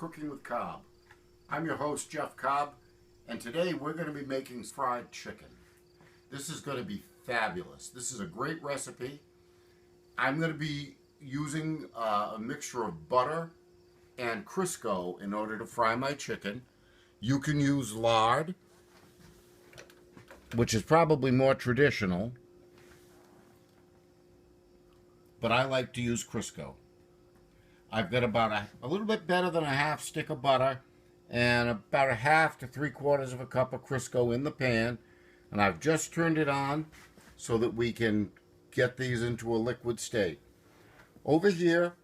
Cooking with Cobb. I'm your host, Jeff Cobb, and today we're going to be making fried chicken. This is going to be fabulous. This is a great recipe. I'm going to be using a mixture of butter and Crisco in order to fry my chicken. You can use lard, which is probably more traditional, but I like to use Crisco. I've got about a little bit better than a half stick of butter and about a half to 3/4 of a cup of Crisco in the pan, and I've just turned it on so that we can get these into a liquid state. Over here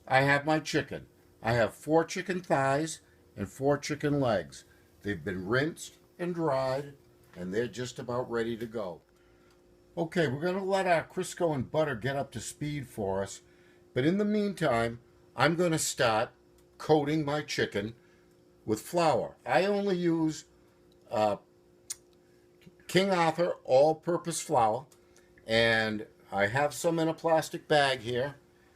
I have my chicken. I have 4 chicken thighs and 4 chicken legs. They've been rinsed and dried and they're just about ready to go. Okay, we're going to let our Crisco and butter get up to speed for us, but in the meantime I'm going to start coating my chicken with flour. I only use King Arthur all-purpose flour, and I have some in a plastic bag here,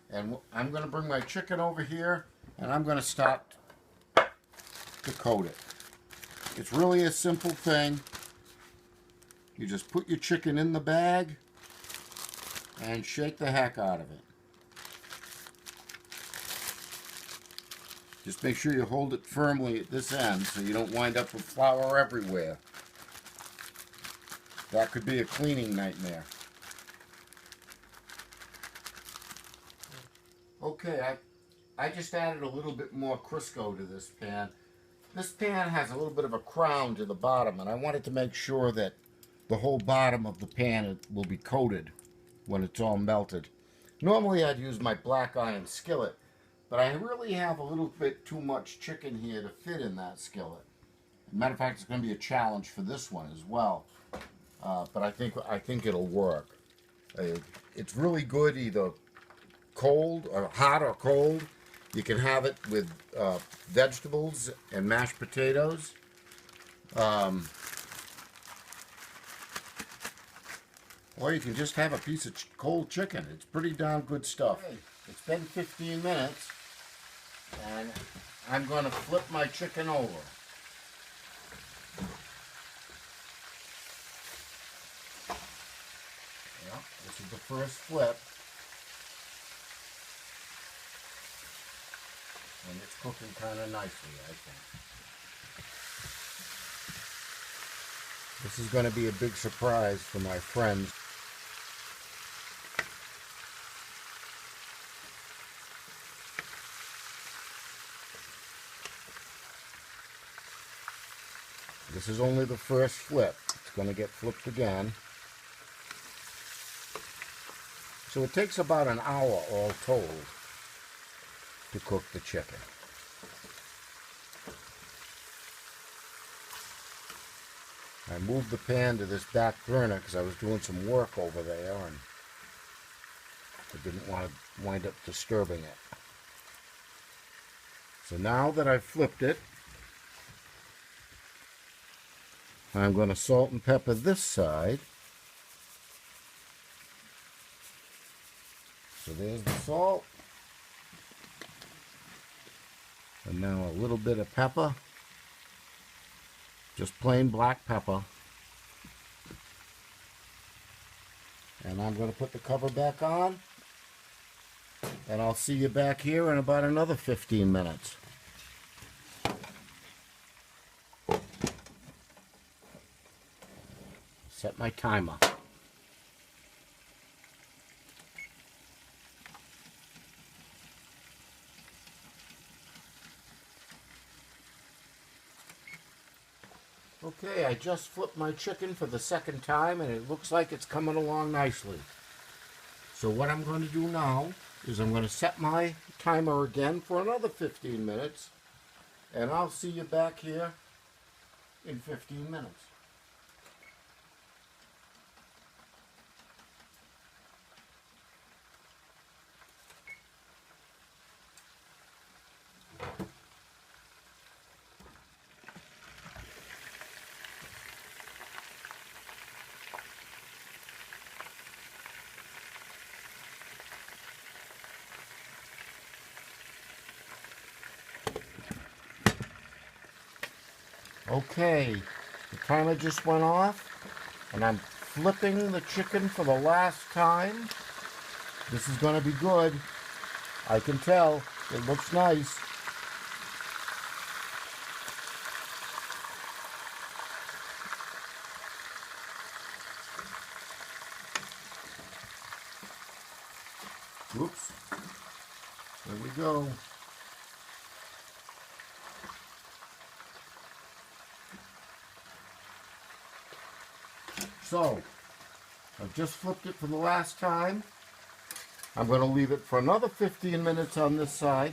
and I'm going to bring my chicken over here and I'm going to start to coat it. It's really a simple thing. You just put your chicken in the bag and shake the heck out of it. Just make sure you hold it firmly at this end so you don't wind up with flour everywhere. That could be a cleaning nightmare. Okay, I just added a little bit more Crisco to this pan. This pan has a little bit of a crown to the bottom, and I wanted to make sure that the whole bottom of the pan will be coated when it's all melted. Normally I'd use my black iron skillet, but I really have a little bit too much chicken here to fit in that skillet. As a matter of fact, it's going to be a challenge for this one as well. But I think it'll work. It's really good either cold or hot or cold. You can have it with vegetables and mashed potatoes. Or you can just have a piece of cold chicken. It's pretty darn good stuff. Okay. It's been 15 minutes, and I'm going to flip my chicken over. Yeah, this is the first flip. And it's cooking kind of nicely, I think. This is going to be a big surprise for my friends. This is only the first flip. It's going to get flipped again. So it takes about an hour all told to cook the chicken. I moved the pan to this back burner because I was doing some work over there and I didn't want to wind up disturbing it. So now that I've flipped it, I'm going to salt and pepper this side. So there's the salt. And now a little bit of pepper. Just plain black pepper. And I'm going to put the cover back on. And I'll see you back here in about another 15 minutes. Set my timer. Okay, I just flipped my chicken for the second time and it looks like it's coming along nicely. So what I'm going to do now is I'm going to set my timer again for another 15 minutes and I'll see you back here in 15 minutes. Okay, the timer just went off, and I'm flipping the chicken for the last time. This is going to be good. I can tell. It looks nice. Whoops. There we go. So, I've just flipped it for the last time. I'm going to leave it for another 15 minutes on this side,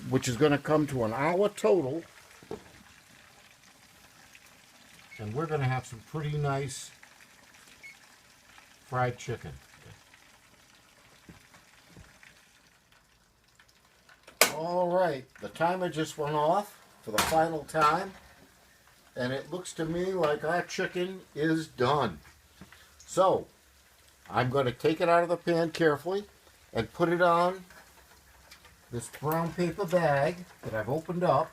which is going to come to an hour total. And we're going to have some pretty nice fried chicken. All right, the timer just went off for the final time, and it looks to me like our chicken is done. So, I'm going to take it out of the pan carefully and put it on this brown paper bag that I've opened up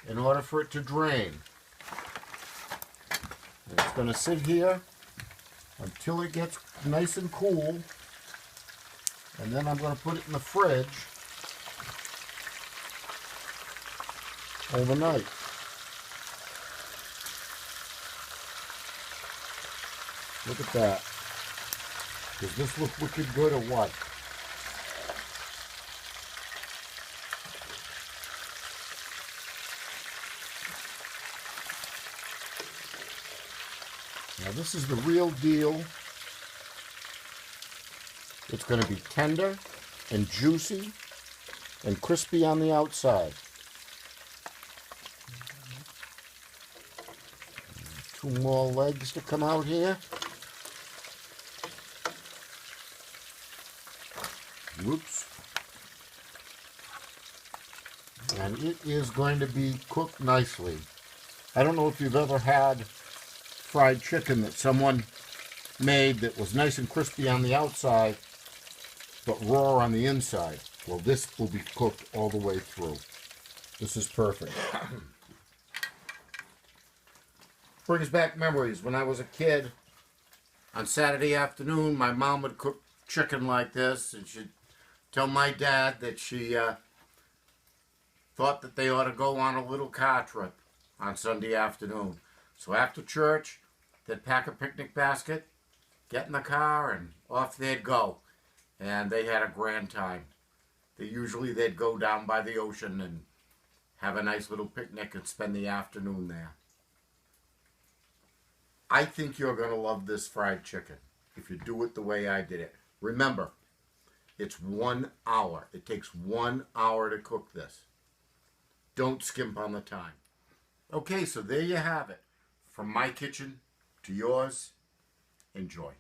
in order for it to drain. And it's going to sit here until it gets nice and cool, and then I'm going to put it in the fridge overnight. Look at that. Does this look wicked good or what? Now this is the real deal. It's going to be tender and juicy and crispy on the outside. Two more legs to come out here. Whoops. And it is going to be cooked nicely. I don't know if you've ever had fried chicken that someone made that was nice and crispy on the outside, but raw on the inside. Well, this will be cooked all the way through. This is perfect. Brings back memories. When I was a kid, on Saturday afternoon, my mom would cook chicken like this, and she'd tell my dad that she thought that they ought to go on a little car trip on Sunday afternoon. So after church, they'd pack a picnic basket, get in the car, and off they'd go. And they had a grand time. They'd go down by the ocean and have a nice little picnic and spend the afternoon there. I think you're going to love this fried chicken if you do it the way I did it. Remember, it's 1 hour. It takes 1 hour to cook this. Don't skimp on the time. Okay, so there you have it. From my kitchen to yours, enjoy.